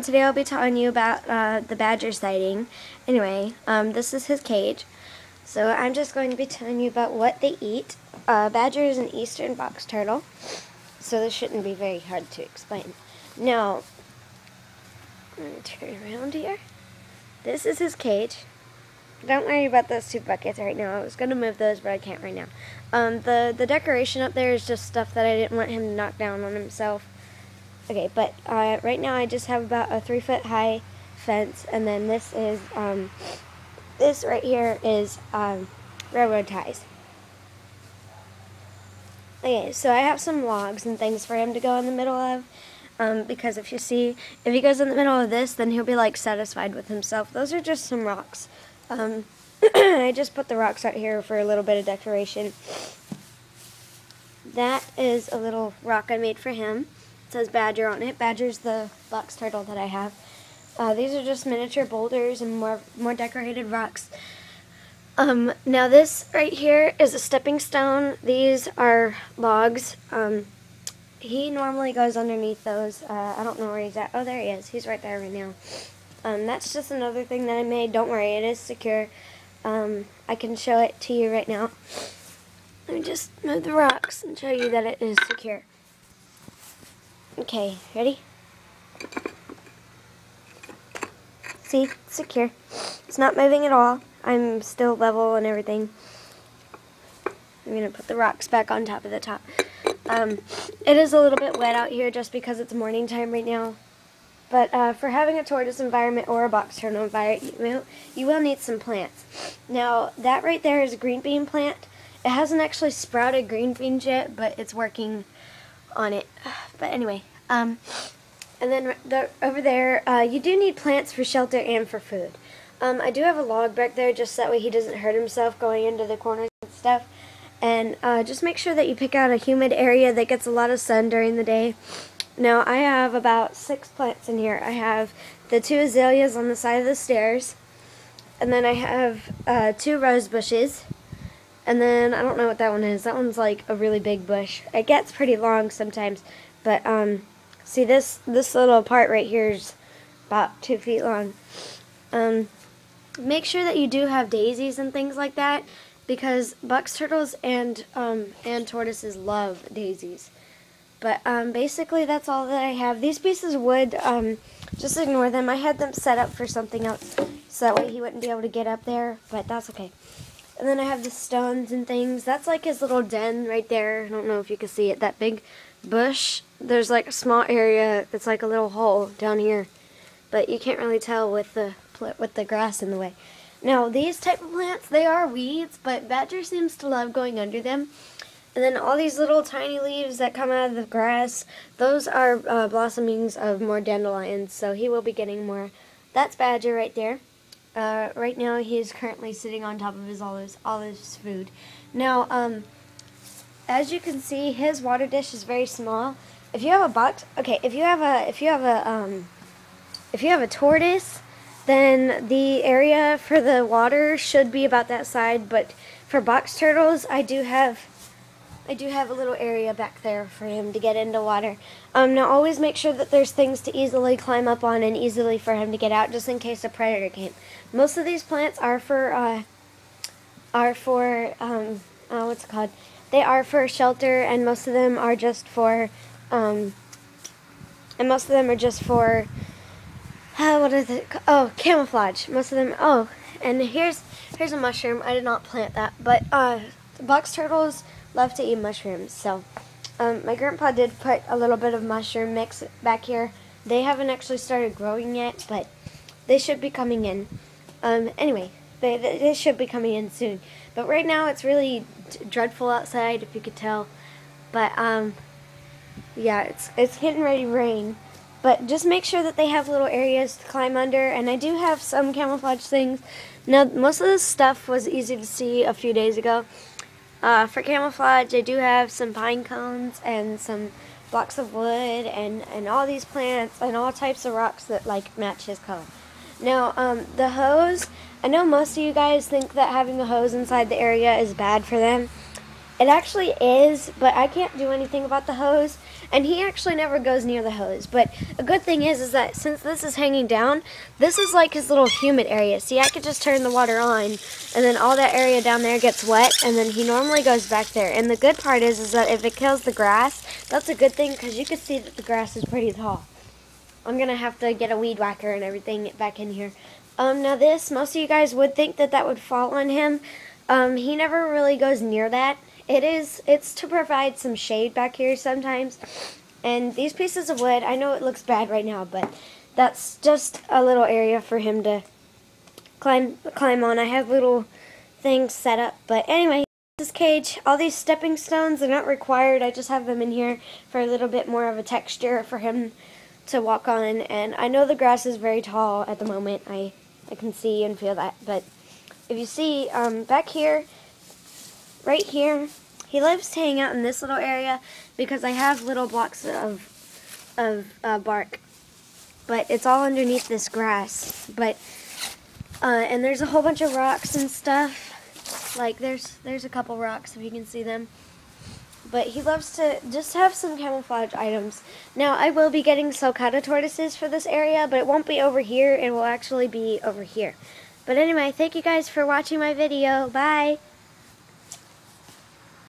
Today I'll be telling you about the badger sighting. Anyway, this is his cage. So I'm just going to be telling you about what they eat. Badger is an eastern box turtle, so this shouldn't be very hard to explain. Now, I'm going to turn around here. This is his cage. Don't worry about those two buckets right now. I was going to move those, but I can't right now. The decoration up there is just stuff that I didn't want him to knock down on himself. Okay, but right now I just have about a 3-foot high fence, and then this is, this right here is railroad ties. Okay, so I have some logs and things for him to go in the middle of, because if you see, if he goes in the middle of this, then he'll be like satisfied with himself. Those are just some rocks. I just put the rocks out here for a little bit of decoration. That is a little rock I made for him. It says Badger on it. Badger's the box turtle that I have. These are just miniature boulders and more decorated rocks. Now this right here is a stepping stone. These are logs. He normally goes underneath those. I don't know where he's at. Oh, there he is. He's right there right now. That's just another thing that I made. Don't worry, it is secure. I can show it to you right now. Let me just move the rocks and show you that it is secure. Okay, ready? See, it's secure. It's not moving at all. I'm still level and everything. I'm going to put the rocks back on top of the top. It is a little bit wet out here just because it's morning time right now. But for having a tortoise environment or a box turtle environment, you will need some plants. Now, that right there is a green bean plant. It hasn't actually sprouted green beans yet, but it's working on it. But anyway, and then over there, you do need plants for shelter and for food. I do have a log back there just that way he doesn't hurt himself going into the corners and stuff. And just make sure that you pick out a humid area that gets a lot of sun during the day. Now, I have about 6 plants in here. I have the 2 azaleas on the side of the stairs, and then I have 2 rose bushes. And then, I don't know what that one is. That one's like a really big bush. It gets pretty long sometimes. But, see this little part right here is about 2 feet long. Make sure that you do have daisies and things like that, because box turtles and tortoises love daisies. But, basically that's all that I have. These pieces of wood, just ignore them. I had them set up for something else, so that way he wouldn't be able to get up there, but that's okay. And then I have the stones and things. That's like his little den right there. I don't know if you can see it. That big bush. There's like a small area that's like a little hole down here. But you can't really tell with the grass in the way. Now, these type of plants, they are weeds, but Badger seems to love going under them. And then all these little tiny leaves that come out of the grass, those are blossomings of more dandelions, so he will be getting more. That's Badger right there. Right now, he is currently sitting on top of his olives food. Now, as you can see, his water dish is very small. If you have a box, okay, if you have a tortoise, then the area for the water should be about that side. But for box turtles, I do have a little area back there for him to get into water. Now always make sure that there's things to easily climb up on and easily for him to get out, just in case a predator came. Most of these plants are for what's it called? They are for shelter, and most of them are just for what is it? Oh, camouflage. Most of them. Oh, and here's a mushroom. I did not plant that, but box turtles love to eat mushrooms. So my grandpa did put a little bit of mushroom mix back here. They haven't actually started growing yet, but they should be coming in. Anyway, they should be coming in soon. But right now it's really dreadful outside, if you could tell. But yeah, it's getting ready to rain. But just make sure that they have little areas to climb under. And I do have some camouflage things. Now, most of this stuff was easy to see a few days ago. For camouflage, I do have some pine cones and some blocks of wood and all these plants and all types of rocks that like match his color. Now, the hose, I know most of you guys think that having a hose inside the area is bad for them. It actually is, but I can't do anything about the hose, and he actually never goes near the hose. But a good thing is that since this is hanging down, this is like his little humid area. See, I could just turn the water on, and then all that area down there gets wet, and then he normally goes back there. And the good part is that if it kills the grass, that's a good thing, because you can see that the grass is pretty tall. I'm going to have to get a weed whacker and everything back in here. Now this, most of you guys would think that that would fall on him. He never really goes near that. It's to provide some shade back here sometimes. And these pieces of wood, I know it looks bad right now, but that's just a little area for him to climb on. I have little things set up. But anyway, this cage, all these stepping stones are not required. I just have them in here for a little bit more of a texture for him to walk on. And I know the grass is very tall at the moment. I can see and feel that. But if you see back here, right here, he loves to hang out in this little area because I have little blocks of bark, but it's all underneath this grass. But and there's a whole bunch of rocks and stuff. Like there's a couple rocks if you can see them. But he loves to just have some camouflage items. Now I will be getting sulcata tortoises for this area, but it won't be over here. It will actually be over here. But anyway, thank you guys for watching my video. Bye.